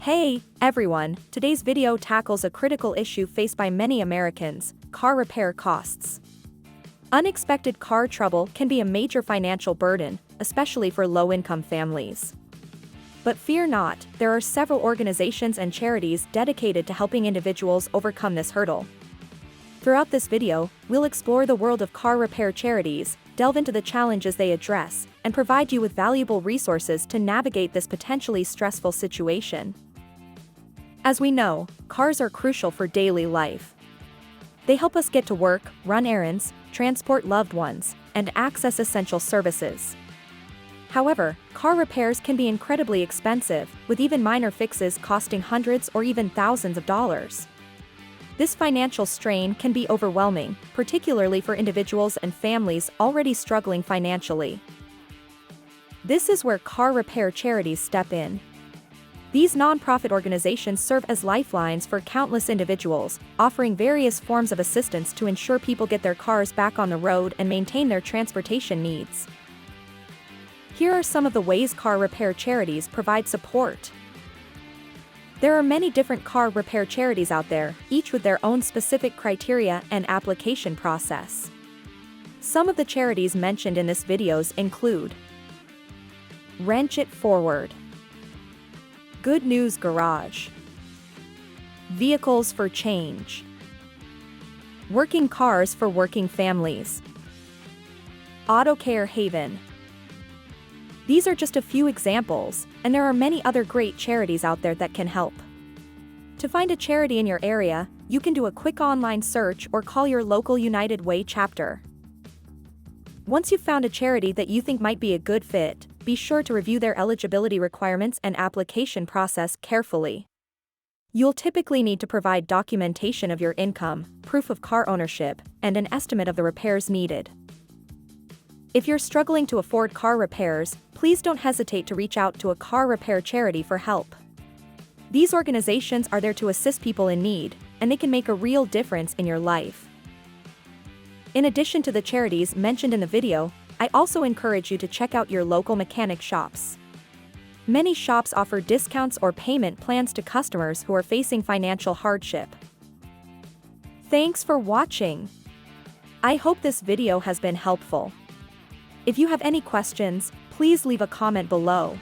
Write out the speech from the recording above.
Hey, everyone, today's video tackles a critical issue faced by many Americans: car repair costs. Unexpected car trouble can be a major financial burden, especially for low-income families. But fear not, there are several organizations and charities dedicated to helping individuals overcome this hurdle. Throughout this video, we'll explore the world of car repair charities, delve into the challenges they address, and provide you with valuable resources to navigate this potentially stressful situation. As we know, cars are crucial for daily life. They help us get to work, run errands, transport loved ones, and access essential services. However, car repairs can be incredibly expensive, with even minor fixes costing hundreds or even thousands of dollars. This financial strain can be overwhelming, particularly for individuals and families already struggling financially. This is where car repair charities step in. These nonprofit organizations serve as lifelines for countless individuals, offering various forms of assistance to ensure people get their cars back on the road and maintain their transportation needs. Here are some of the ways car repair charities provide support. There are many different car repair charities out there, each with their own specific criteria and application process. Some of the charities mentioned in this videos include Wrench It Forward, Good News Garage, Vehicles for Change, Working Cars for Working Families, Auto Care Haven. These are just a few examples, and there are many other great charities out there that can help. To find a charity in your area, you can do a quick online search or call your local United Way chapter. Once you've found a charity that you think might be a good fit, be sure to review their eligibility requirements and application process carefully. You'll typically need to provide documentation of your income, proof of car ownership, and an estimate of the repairs needed. If you're struggling to afford car repairs, please don't hesitate to reach out to a car repair charity for help. These organizations are there to assist people in need, and they can make a real difference in your life. In addition to the charities mentioned in the video, I also encourage you to check out your local mechanic shops. Many shops offer discounts or payment plans to customers who are facing financial hardship. Thanks for watching. I hope this video has been helpful. If you have any questions, please leave a comment below.